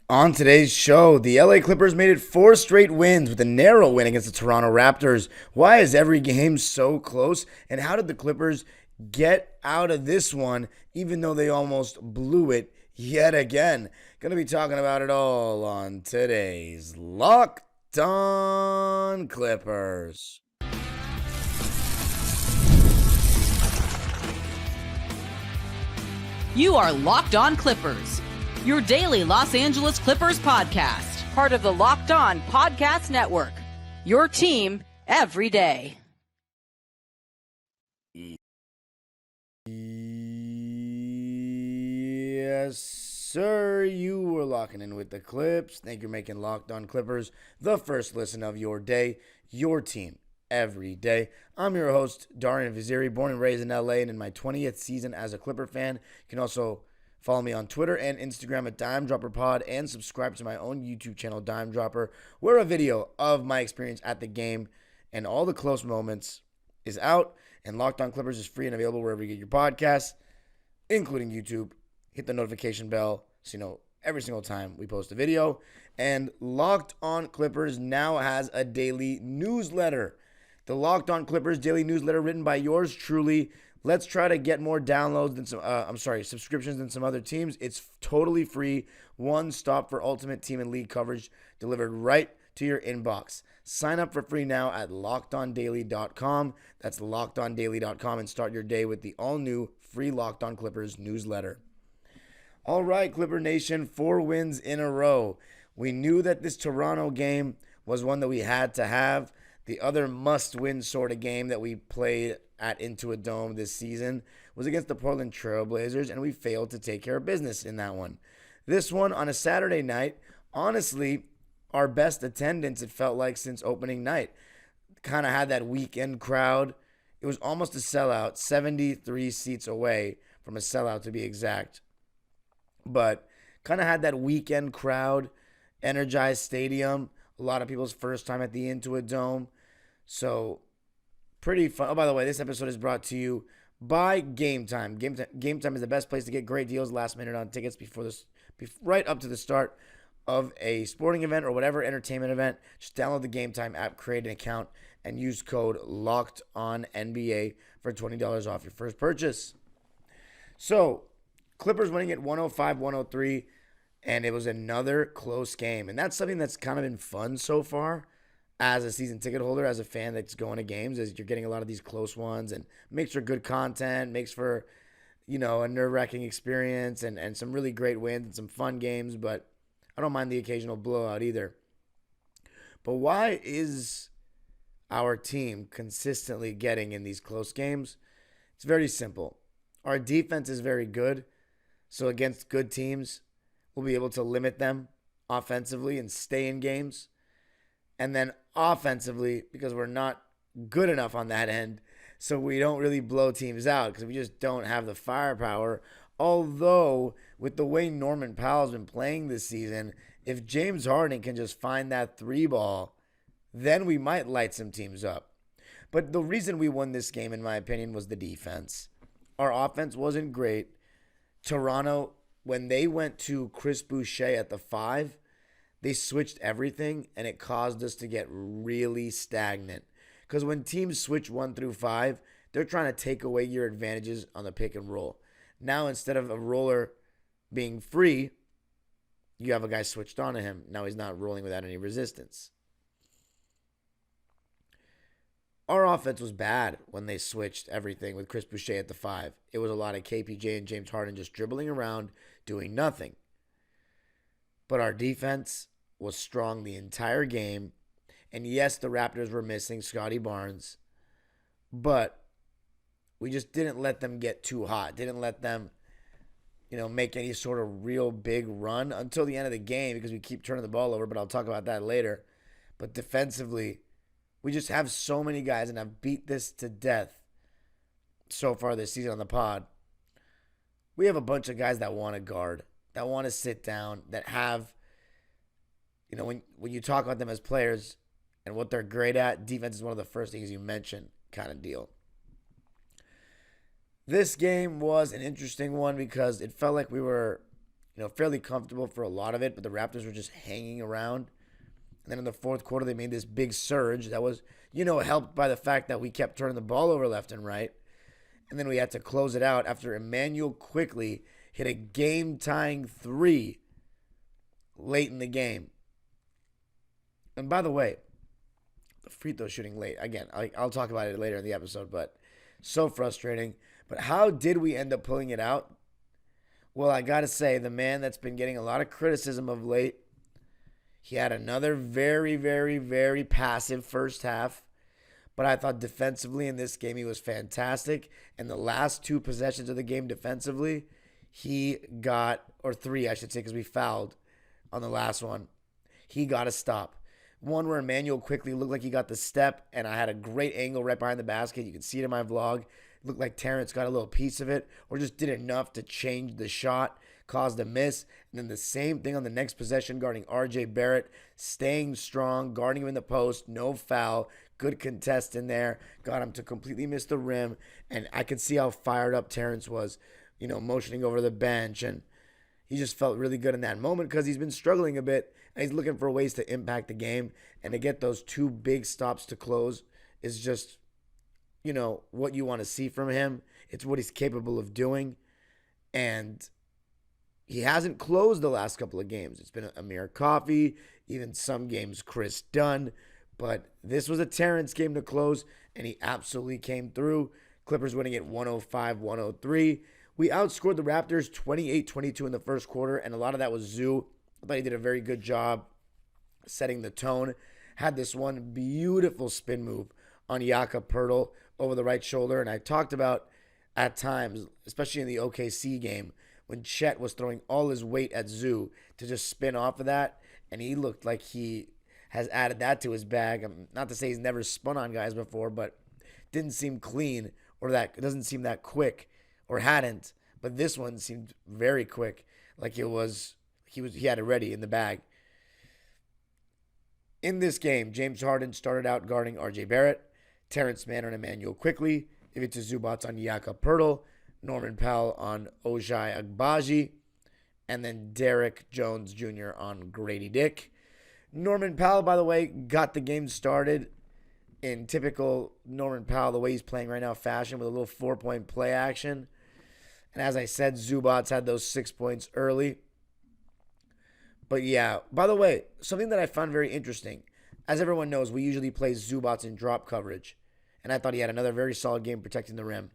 On today's show, the LA Clippers made it 4 straight wins with a narrow win against the Toronto Raptors. Why is every game so close? And how did the Clippers get out of this one, even though they almost blew it yet again? Gonna be talking about it all on today's Locked On Clippers. You are Locked On Clippers, your daily Los Angeles Clippers podcast, part of the Locked On Podcast Network, your team every day. Yes, sir. You were locking in with the Clips. Thank you for making Locked On Clippers the first listen of your day, your team every day. I'm your host, Darian Vaziri, born and raised in LA and in my 20th season as a Clipper fan. You can also follow me on Twitter and Instagram at Dime Dropper Pod and subscribe to my own YouTube channel, Dime Dropper, where a video of my experience at the game and all the close moments is out. And Locked On Clippers is free and available wherever you get your podcasts, including YouTube. Hit the notification bell so you know every single time we post a video. And Locked On Clippers now has a daily newsletter. The Locked On Clippers daily newsletter written by yours truly. Let's try to get more downloads than subscriptions than some other teams. It's totally free. One stop for ultimate team and league coverage delivered right to your inbox. Sign up for free now at lockedondaily.com. That's lockedondaily.com and start your day with the all-new free Locked On Clippers newsletter. All right, Clipper Nation, 4 wins in a row. We knew that this Toronto game was one that we had to have. The other must-win sort of game that we played at Into a Dome this season was against the Portland Trail Blazers, and we failed to take care of business in that one. This one on a Saturday night, honestly, our best attendance, it felt like, since opening night. Kind of had that weekend crowd. It was almost a sellout, 73 seats away from a sellout to be exact. But kind of had that weekend crowd, energized stadium, a lot of people's first time at the Into a Dome. So, pretty fun. Oh, by the way, this episode is brought to you by Game Time. Game Time is the best place to get great deals last minute on tickets right up to the start of a sporting event or whatever entertainment event. Just download the Game Time app, create an account, and use code LOCKEDONNBA for $20 off your first purchase. So, Clippers winning at 105-103, and it was another close game. And that's something that's kind of been fun so far as a season ticket holder, as a fan that's going to games, is you're getting a lot of these close ones and makes for good content, makes for, a nerve-wracking experience and some really great wins and some fun games, but I don't mind the occasional blowout either. But why is our team consistently getting in these close games? It's very simple. Our defense is very good, so against good teams, we'll be able to limit them offensively and stay in games. And then offensively, because we're not good enough on that end, so we don't really blow teams out because we just don't have the firepower. Although, with the way Norman Powell's been playing this season, if James Harden can just find that 3-ball, then we might light some teams up. But the reason we won this game, in my opinion, was the defense. Our offense wasn't great. Toronto, when they went to Chris Boucher at the 5, they switched everything, and it caused us to get really stagnant. Because when teams switch 1 through 5, they're trying to take away your advantages on the pick and roll. Now, instead of a roller being free, you have a guy switched onto him. Now he's not rolling without any resistance. Our offense was bad when they switched everything with Chris Boucher at the 5. It was a lot of KPJ and James Harden just dribbling around, doing nothing. But our defense was strong the entire game. And yes, the Raptors were missing Scotty Barnes. But we just didn't let them get too hot. Didn't let them, make any sort of real big run until the end of the game because we keep turning the ball over. But I'll talk about that later. But defensively, we just have so many guys, and I've beat this to death so far this season on the pod. We have a bunch of guys that want to guard, that want to sit down, that have, when you talk about them as players and what they're great at, defense is one of the first things you mention kind of deal. This game was an interesting one because it felt like we were fairly comfortable for a lot of it, but the Raptors were just hanging around. And then in the fourth quarter, they made this big surge that was, helped by the fact that we kept turning the ball over left and right. And then we had to close it out after Immanuel quickly hit a game-tying three late in the game. And by the way, the free throw shooting late, again, I'll talk about it later in the episode, but so frustrating. But how did we end up pulling it out? Well, I got to say, the man that's been getting a lot of criticism of late, he had another very, very, very passive first half. But I thought defensively in this game, he was fantastic. And the last two possessions of the game defensively, or three, I should say, because we fouled on the last one. He got a stop. One where Immanuel quickly looked like he got the step, and I had a great angle right behind the basket. You can see it in my vlog. It looked like Terrence got a little piece of it, or just did enough to change the shot, caused a miss. And then the same thing on the next possession, guarding RJ Barrett, staying strong, guarding him in the post, no foul. Good contest in there. Got him to completely miss the rim. And I could see how fired up Terrence was, motioning over the bench. And he just felt really good in that moment because he's been struggling a bit. And he's looking for ways to impact the game. And to get those two big stops to close is just, what you want to see from him. It's what he's capable of doing. And he hasn't closed the last couple of games. It's been Amir Coffey, even some games Chris Dunn. But this was a Terrence game to close, and he absolutely came through. Clippers winning it 105-103. We outscored the Raptors 28-22 in the first quarter, and a lot of that was Zoo. I thought he did a very good job setting the tone. Had this one beautiful spin move on Jakob Poeltl over the right shoulder, and I talked about at times, especially in the OKC game, when Chet was throwing all his weight at Zoo to just spin off of that, and he looked like he has added that to his bag. Not to say he's never spun on guys before, but didn't seem clean, or that it doesn't seem that quick, or hadn't. But this one seemed very quick, like he had it ready in the bag. In this game, James Harden started out guarding RJ Barrett, Terance Mann on Immanuel quickly, Ivica Zubac on Jakob Poeltl, Norman Powell on Ojai Agbaji, and then Derek Jones Jr. on Grady Dick. Norman Powell, by the way, got the game started in typical Norman Powell, the way he's playing right now, fashion, with a little 4-point play action. And as I said, Zubac had those 6 points early. But yeah, by the way, something that I found very interesting. As everyone knows, we usually play Zubac in drop coverage. And I thought he had another very solid game protecting the rim.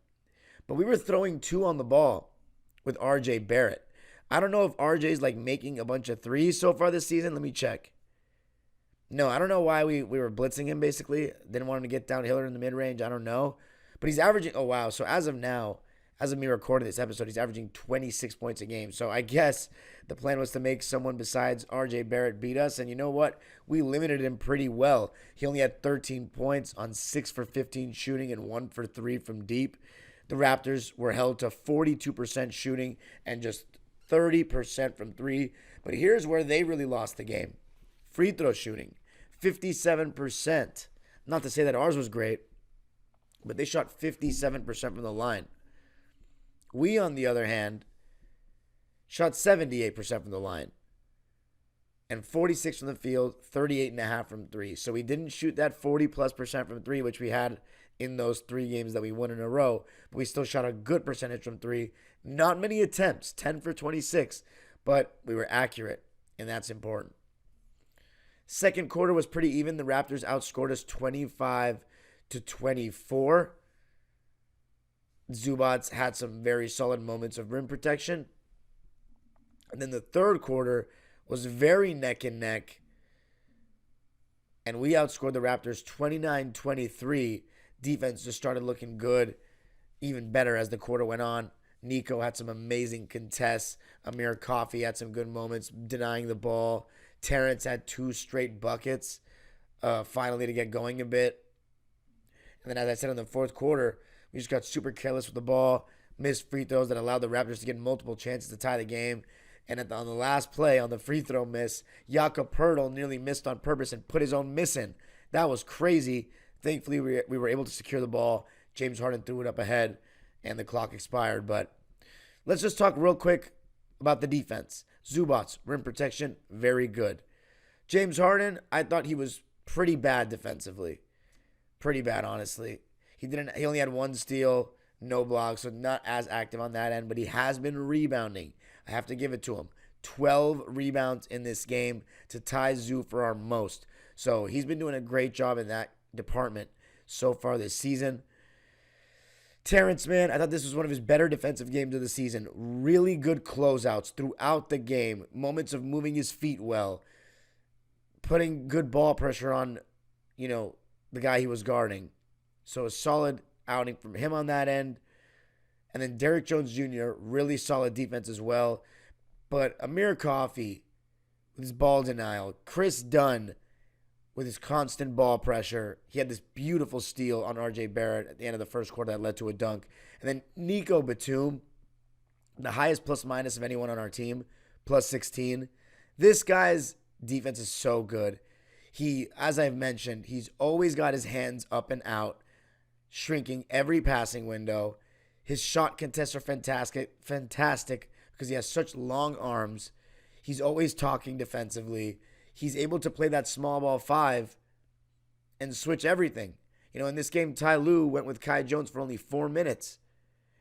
But we were throwing two on the ball with RJ Barrett. I don't know if RJ's making a bunch of threes so far this season. Let me check. No, I don't know why we were blitzing him, basically. Didn't want him to get downhill or in the mid-range. I don't know. But he's averaging, oh, wow. So as of now, as of me recording this episode, he's averaging 26 points a game. So I guess the plan was to make someone besides RJ Barrett beat us. And you know what? We limited him pretty well. He only had 13 points on 6 for 15 shooting and 1 for 3 from deep. The Raptors were held to 42% shooting and just 30% from 3. But here's where they really lost the game. Free throw shooting, 57%. Not to say that ours was great, but they shot 57% from the line. We, on the other hand, shot 78% from the line and 46 from the field, 38.5 from 3. So we didn't shoot that 40+% from 3, which we had in those 3 games that we won in a row. But we still shot a good percentage from 3. Not many attempts, 10 for 26, but we were accurate, and that's important. Second quarter was pretty even. The Raptors outscored us 25-24. Zubac had some very solid moments of rim protection. And then the third quarter was very neck and neck. And we outscored the Raptors 29-23. Defense just started looking good, even better as the quarter went on. Nico had some amazing contests. Amir Coffey had some good moments denying the ball. Terrence had 2 straight buckets finally to get going a bit. And then, as I said, in the fourth quarter, we just got super careless with the ball, missed free throws that allowed the Raptors to get multiple chances to tie the game. And on the last play, on the free throw miss, Jakob Poeltl nearly missed on purpose and put his own miss in. That was crazy. Thankfully, we were able to secure the ball. James Harden threw it up ahead, and the clock expired. But let's just talk real quick about the defense. Zubac, rim protection, very good. James Harden, I thought he was pretty bad defensively. Pretty bad, honestly. He only had one steal, no blocks, so not as active on that end, but he has been rebounding. I have to give it to him. 12 rebounds in this game to tie Zoo for our most. So he's been doing a great job in that department so far this season. Terance Mann, I thought this was one of his better defensive games of the season. Really good closeouts throughout the game. Moments of moving his feet well. Putting good ball pressure on, the guy he was guarding. So a solid outing from him on that end. And then Derrick Jones Jr., really solid defense as well. But Amir Coffey with his ball denial. Chris Dunn with his constant ball pressure. He had this beautiful steal on R.J. Barrett at the end of the first quarter that led to a dunk. And then Nico Batum, the highest plus-minus of anyone on our team, plus 16. This guy's defense is so good. He, as I've mentioned, he's always got his hands up and out, shrinking every passing window. His shot contests are fantastic because he has such long arms. He's always talking defensively. He's able to play that small ball 5 and switch everything. In this game, Ty Lue went with Kai Jones for only 4 minutes.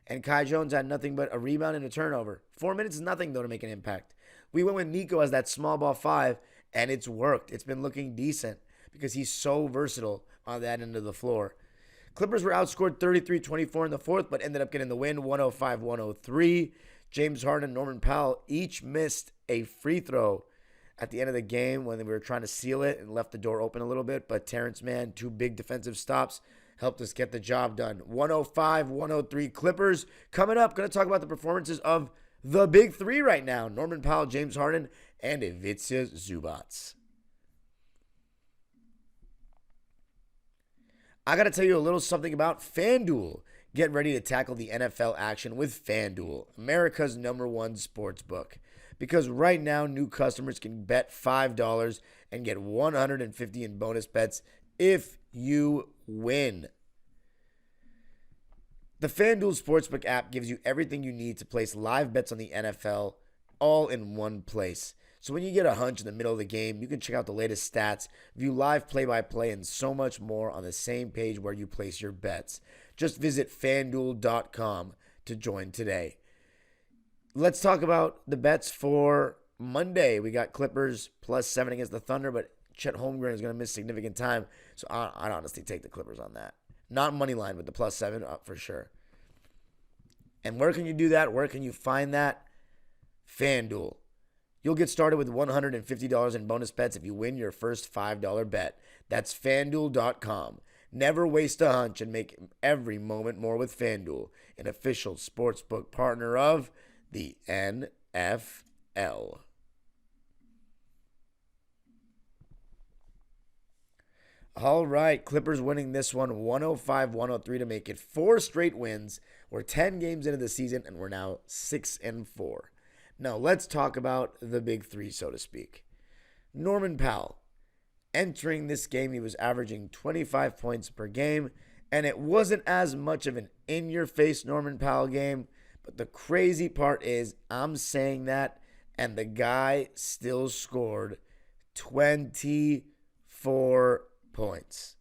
And Kai Jones had nothing but a rebound and a turnover. 4 minutes is nothing, though, to make an impact. We went with Nico as that small ball 5, and it's worked. It's been looking decent because he's so versatile on that end of the floor. Clippers were outscored 33-24 in the fourth, but ended up getting the win 105-103. James Harden and Norman Powell each missed a free throw at the end of the game when we were trying to seal it and left the door open a little bit. But Terance Mann, 2 big defensive stops, helped us get the job done. 105-103 Clippers. Coming up, going to talk about the performances of the big 3 right now. Norman Powell, James Harden, and Ivica Zubac. I got to tell you a little something about FanDuel. Get ready to tackle the NFL action with FanDuel, America's #1 sports book. Because right now, new customers can bet $5 and get $150 in bonus bets if you win. The FanDuel Sportsbook app gives you everything you need to place live bets on the NFL all in one place. So when you get a hunch in the middle of the game, you can check out the latest stats, view live play-by-play, and so much more on the same page where you place your bets. Just visit FanDuel.com to join today. Let's talk about the bets for Monday. We got Clippers plus 7 against the Thunder, but Chet Holmgren is going to miss significant time, so I'd honestly take the Clippers on that. Not money line, but the plus 7 up for sure. And where can you do that? Where can you find that? FanDuel. You'll get started with $150 in bonus bets if you win your first $5 bet. That's FanDuel.com. Never waste a hunch and make every moment more with FanDuel, an official sportsbook partner of the NFL. All right, Clippers winning this one 105-103 to make it 4 straight wins. We're 10 games into the season, and we're now 6-4. Now, let's talk about the big 3, so to speak. Norman Powell. Entering this game, he was averaging 25 points per game, and it wasn't as much of an in-your-face Norman Powell game, but the crazy part is I'm saying that, and the guy still scored 24 points.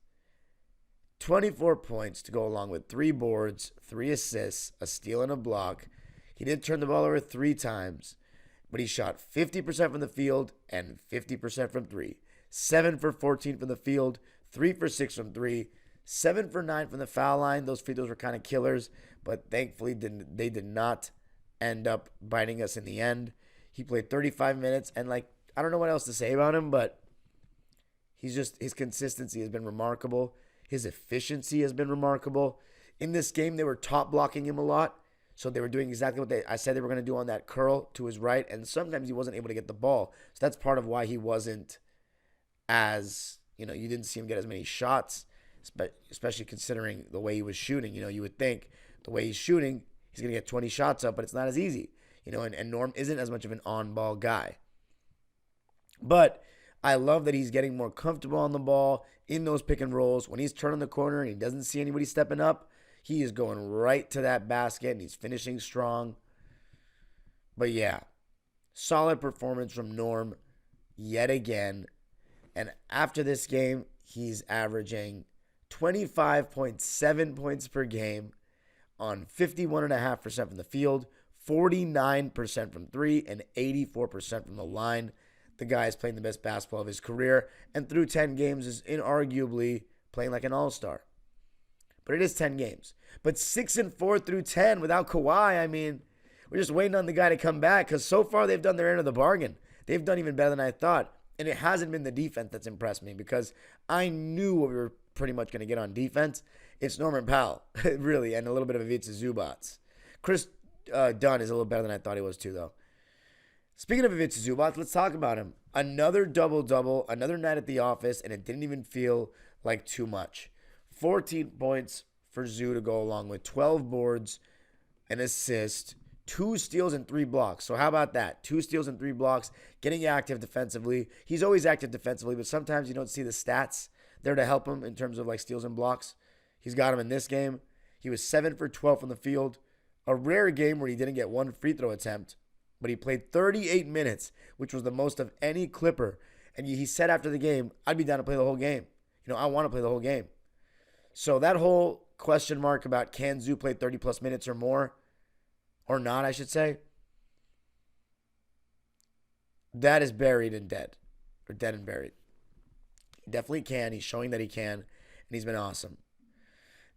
24 points to go along with 3 boards, 3 assists, a steal, and a block. He did turn the ball over 3 times, but he shot 50% from the field and 50% from 3. 7 for 14 from the field, 3 for 6 from 3, 7 for 9 from the foul line. Those free throws were kind of killers, but thankfully they did not end up biting us in the end. He played 35 minutes, and I don't know what else to say about him, but his consistency has been remarkable. His efficiency has been remarkable. In this game, they were top blocking him a lot. So they were doing exactly what I said they were going to do on that curl to his right. And sometimes he wasn't able to get the ball. So that's part of why he wasn't as, you didn't see him get as many shots, especially considering the way he was shooting. You would think the way he's shooting, he's going to get 20 shots up, but it's not as easy. And Norm isn't as much of an on-ball guy. But I love that he's getting more comfortable on the ball in those pick and rolls. When he's turning the corner and he doesn't see anybody stepping up, he is going right to that basket, and he's finishing strong. But yeah, Solid performance from Norm yet again. And after this game, he's averaging 25.7 points per game on 51.5% from the field, 49% from three, and 84% from the line. The guy is playing the best basketball of his career, and through 10 games is inarguably playing like an all-star. But it is 10 games. But 6-4 through 10 without Kawhi, I mean, we're just waiting on the guy to come back because so far they've done their end of the bargain. They've done even better than I thought. And it hasn't been the defense that's impressed me because I knew what we were pretty much going to get on defense. It's Norman Powell, really, and a little bit of Ivica Zubac. Chris Dunn is a little better than I thought he was too, though. Speaking of Ivica Zubac, let's talk about him. Another double-double, another night at the office, and it didn't even feel like too much. 14 points for Zoo to go along with 12 boards, an assist, 2 steals and 3 blocks. So how about that? 2 steals and 3 blocks, getting active defensively. He's always active defensively, but sometimes you don't see the stats there to help him in terms of like steals and blocks. He's got him in this game. He was 7 for 12 from the field. A rare game where he didn't get one free throw attempt, but he played 38 minutes, which was the most of any Clipper. And he said after the game, I'd be down to play the whole game. I want to play the whole game. So that whole question mark about can Zoo play 30-plus minutes or more, or not, I should say, that is buried and dead, or dead and buried. He definitely can. He's showing that he can, and he's been awesome.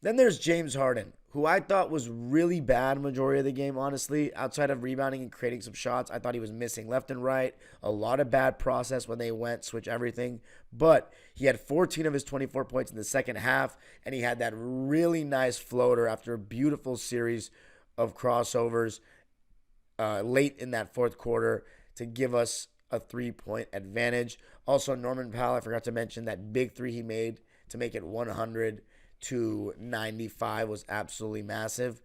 Then there's James Harden, who I thought was really bad majority of the game, honestly. Outside of rebounding and creating some shots, I thought he was missing left and right. A lot of bad process when they went, switch everything. But he had 14 of his 24 points in the second half, and he had that really nice floater after a beautiful series of crossovers late in that fourth quarter to give us a 3-point advantage. Also, Norman Powell, I forgot to mention that big three he made to make it 100-95 was absolutely massive.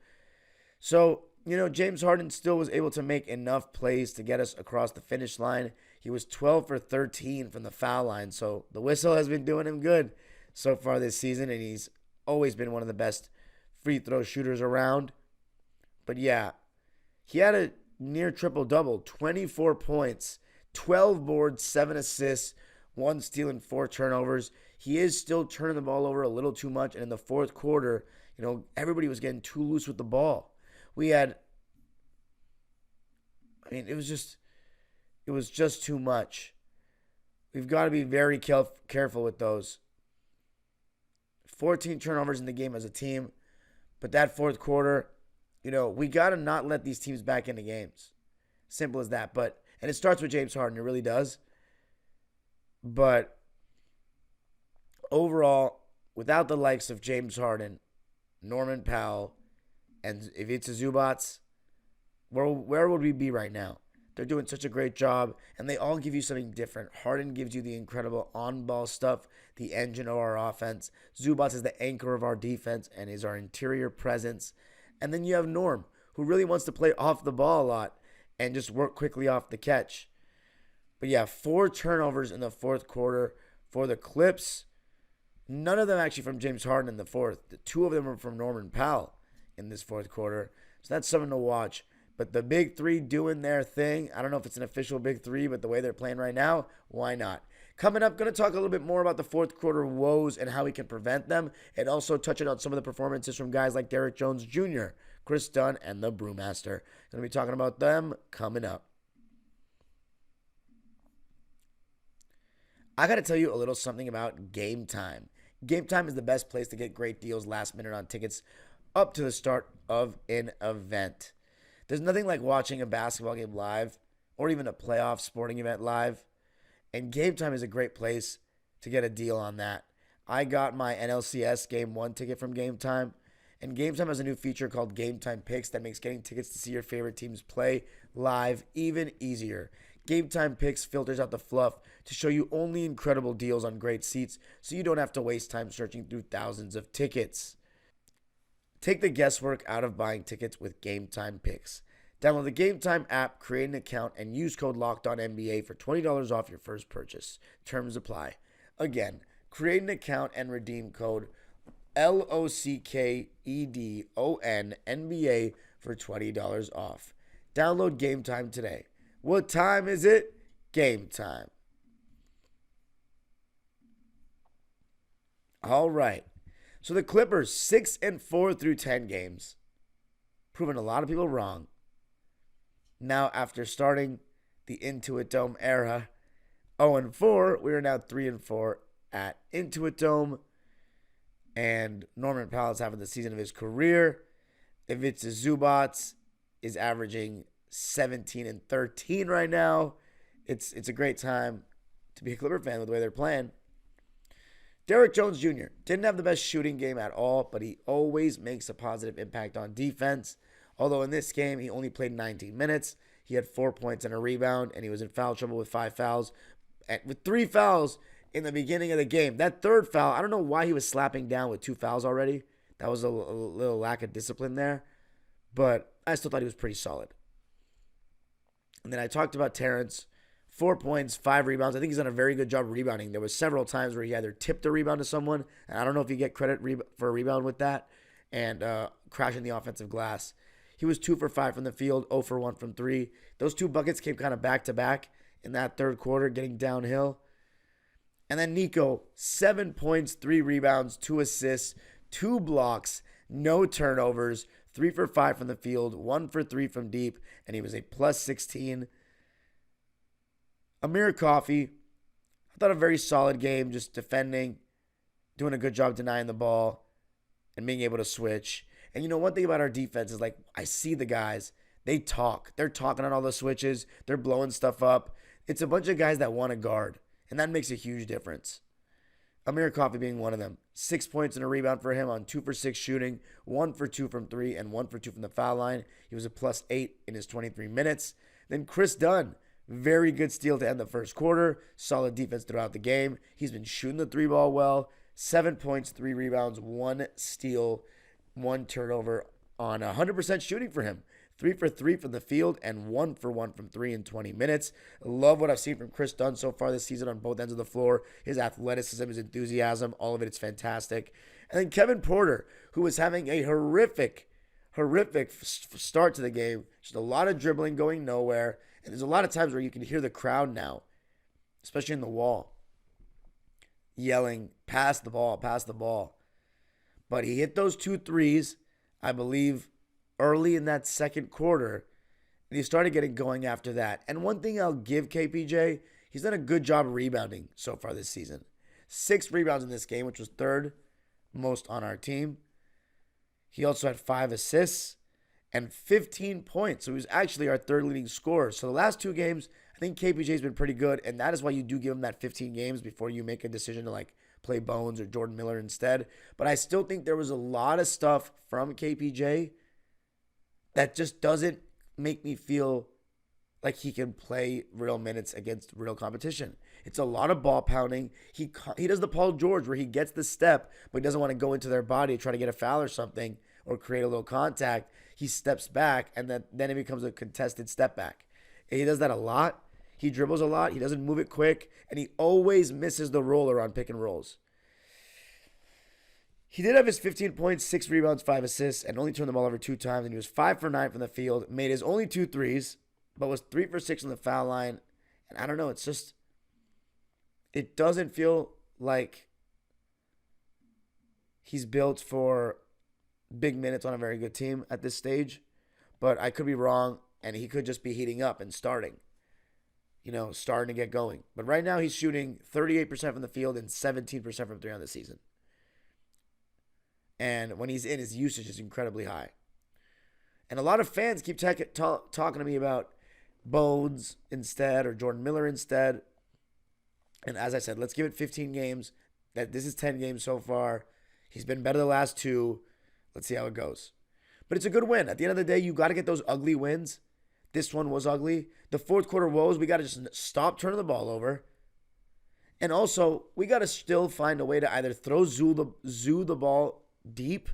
So, James Harden still was able to make enough plays to get us across the finish line. He was 12 for 13 from the foul line. So the whistle has been doing him good so far this season, and he's always been one of the best free throw shooters around. But yeah, he had a near triple-double, 24 points, 12 boards, 7 assists, 1 steal and 4 turnovers. He is still turning the ball over a little too much. And in the fourth quarter, everybody was getting too loose with the ball. It was just too much. We've got to be very careful with those. 14 turnovers in the game as a team. But that fourth quarter, we got to not let these teams back into games. Simple as that. And it starts with James Harden. It really does. But overall, without the likes of James Harden, Norman Powell, and Ivica Zubac, where would we be right now? They're doing such a great job, and they all give you something different. Harden gives you the incredible on-ball stuff, the engine of our offense. Zubac is the anchor of our defense and is our interior presence. And then you have Norm, who really wants to play off the ball a lot and just work quickly off the catch. But yeah, 4 turnovers in the fourth quarter for the Clips. None of them actually from James Harden in the fourth. The 2 of them are from Norman Powell in this fourth quarter. So that's something to watch. But the big three doing their thing. I don't know if it's an official big three, but the way they're playing right now, why not? Coming up, going to talk a little bit more about the fourth quarter woes and how we can prevent them, and also touching on some of the performances from guys like Terrence Jones Jr., Chris Dunn, and the Brewmaster. Going to be talking about them coming up. I got to tell you a little something about Game Time. Game Time is the best place to get great deals last minute on tickets up to the start of an event. There's nothing like watching a basketball game live or even a playoff sporting event live. And Game Time is a great place to get a deal on that. I got my NLCS Game 1 ticket from Game Time. And Game Time has a new feature called Game Time Picks that makes getting tickets to see your favorite teams play live even easier. Game Time Picks filters out the fluff to show you only incredible deals on great seats so you don't have to waste time searching through thousands of tickets. Take the guesswork out of buying tickets with Game Time Picks. Download the Game Time app, create an account, and use code LOCKEDONNBA for $20 off your first purchase. Terms apply. Again, create an account and redeem code LOCKEDONNBA for $20 off. Download Game Time today. What time is it? Game time. All right. So the Clippers, 6-4 through 10 games. Proving a lot of people wrong. Now, after starting the Intuit Dome era, 0-4, we are now 3-4 at Intuit Dome. And Norman Powell is having the season of his career. Ivica Zubac is averaging 17-13 right now. It's a great time to be a Clipper fan with the way they're playing. Derrick Jones Jr. didn't have the best shooting game at all, but he always makes a positive impact on defense. Although in this game, he only played 19 minutes. He had 4 points and a rebound, and he was in foul trouble with 5 fouls. And with 3 fouls in the beginning of the game. That third foul, I don't know why he was slapping down with 2 fouls already. That was a little lack of discipline there. But I still thought he was pretty solid. And then I talked about Terrence. 4 points, 5 rebounds. I think he's done a very good job rebounding. There was several times where he either tipped a rebound to someone, and I don't know if you get credit for a rebound with that, and crashing the offensive glass. He was 2 for 5 from the field, 0 for 1 from 3. Those 2 buckets came kind of back-to-back in that third quarter, getting downhill. And then Nico, 7 points, 3 rebounds, 2 assists, 2 blocks, no turnovers, 3 for 5 from the field, 1 for 3 from deep, and he was a plus 16. Amir Coffey, I thought a very solid game, just defending, doing a good job denying the ball, and being able to switch. And you know, one thing about our defense is, like, I see the guys, they talk. They're talking on all the switches. They're blowing stuff up. It's a bunch of guys that want to guard, and that makes a huge difference. Amir Coffey being one of them. 6 points and a rebound for him on 2 for 6 shooting, 1 for 2 from 3, and 1 for 2 from the foul line. He was a plus 8 in his 23 minutes. Then Chris Dunn. Very good steal to end the first quarter. Solid defense throughout the game. He's been shooting the 3-ball well. 7 points, 3 rebounds, 1 steal, 1 turnover on 100% shooting for him. 3 for 3 from the field and 1 for 1 from 3 in 20 minutes. Love what I've seen from Chris Dunn so far this season on both ends of the floor. His athleticism, his enthusiasm, all of it is fantastic. And then Kevin Porter, who was having a horrific start to the game. Just a lot of dribbling going nowhere. And there's a lot of times where you can hear the crowd now, especially in the wall, yelling, pass the ball, pass the ball. But he hit those 2 threes, I believe, early in that second quarter, and he started getting going after that. And one thing I'll give KPJ, he's done a good job rebounding so far this season. 6 rebounds in this game, which was 3rd most on our team. He also had 5 assists and 15 points. So he was actually our 3rd leading scorer. So the last 2 games, I think KPJ's been pretty good, and that is why you do give him that 15 games before you make a decision to, like, play Bones or Jordan Miller instead. But I still think there was a lot of stuff from KPJ that just doesn't make me feel like he can play real minutes against real competition. It's a lot of ball pounding. He does the Paul George where he gets the step, but he doesn't want to go into their body, try to get a foul or something, or create a little contact. He steps back, and then it becomes a contested step back. And he does that a lot. He dribbles a lot. He doesn't move it quick, and he always misses the roller on pick and rolls. He did have his 15 points, 6 rebounds, 5 assists, and only turned the ball over 2 times, and he was 5 for 9 from the field, made his only 2 threes, but was 3 for 6 on the foul line. And I don't know, it doesn't feel like he's built for big minutes on a very good team at this stage, but I could be wrong, and he could just be heating up and starting to get going. But right now he's shooting 38% from the field and 17% from 3 on the season. And when he's in, his usage is incredibly high. And a lot of fans keep talking to me about Bones instead or Jordan Miller instead. And as I said, let's give it 15 games. This is 10 games so far. He's been better the last 2. Let's see how it goes. But it's a good win. At the end of the day, you got to get those ugly wins. This one was ugly. The fourth quarter woes, we got to just stop turning the ball over. And also, we got to still find a way to either throw Zoo the ball deep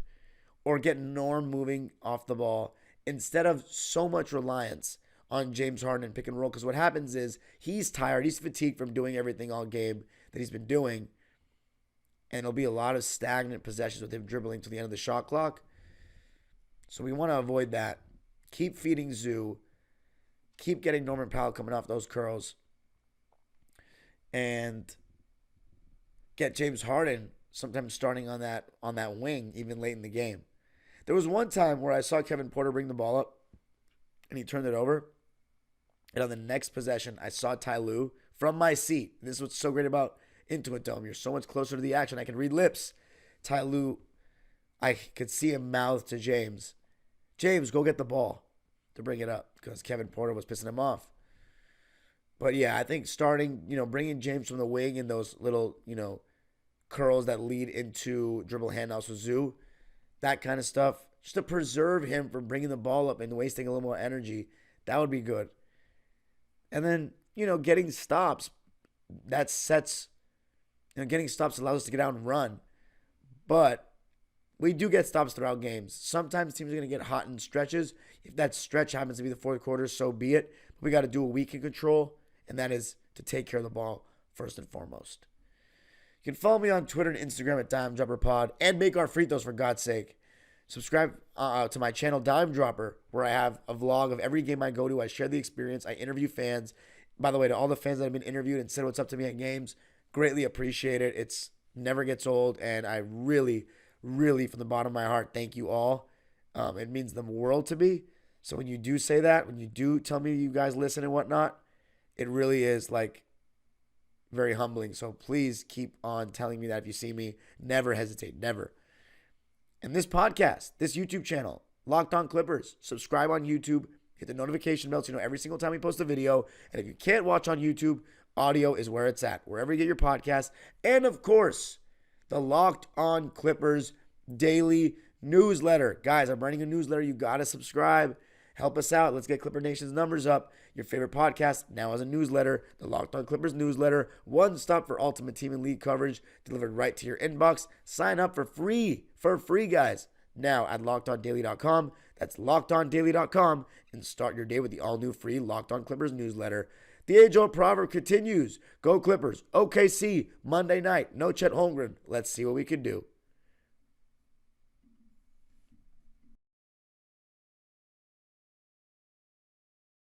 or get Norm moving off the ball instead of so much reliance on James Harden and pick and roll. Because what happens is he's tired. He's fatigued from doing everything all game that he's been doing. And it'll be a lot of stagnant possessions with him dribbling to the end of the shot clock. So we want to avoid that. Keep feeding Zoo. keep getting Norman Powell coming off those curls and get James Harden sometimes starting on that wing even late in the game. There was one time where I saw Kevin Porter bring the ball up and he turned it over. And on the next possession, I saw Ty Lue from my seat. This is what's so great about Intuit Dome. You're so much closer to the action. I can read lips. Ty Lue, I could see him mouth to James, James, go get the ball, to bring it up because Kevin Porter was pissing him off. But yeah, I think starting, bringing James from the wing and those little, curls that lead into dribble handoffs with Zoo, that kind of stuff, just to preserve him from bringing the ball up and wasting a little more energy, that would be good. And then, getting stops, that sets, getting stops allows us to get out and run. But we do get stops throughout games. Sometimes teams are going to get hot in stretches. If that stretch happens to be the fourth quarter, so be it. But we got to do what we can control, and that is to take care of the ball first and foremost. You can follow me on Twitter and Instagram at Dime Dropper Pod and make our free throws for God's sake. Subscribe to my channel Dime Dropper, where I have a vlog of every game I go to. I share the experience. I interview fans. By the way, to all the fans that have been interviewed and said what's up to me at games, greatly appreciate it. It's never gets old, and I really, really, from the bottom of my heart, thank you all. It means the world to me. So when you do say that, when you do tell me you guys listen and whatnot, it really is very humbling. So please keep on telling me that if you see me. Never hesitate. Never. And this podcast, this YouTube channel, Locked On Clippers, subscribe on YouTube. Hit the notification bell so you know every single time we post a video. And if you can't watch on YouTube, audio is where it's at, wherever you get your podcast. And of course, the Locked On Clippers daily newsletter. Guys, I'm writing a newsletter. You got to subscribe. Help us out. Let's get Clipper Nation's numbers up. Your favorite podcast now has a newsletter, the Locked On Clippers newsletter. One stop for ultimate team and league coverage delivered right to your inbox. Sign up for free, guys, now at LockedOnDaily.com. That's LockedOnDaily.com, and start your day with the all-new free Locked On Clippers newsletter. The age-old proverb continues. Go Clippers. OKC, Monday night. No Chet Holmgren. Let's see what we can do.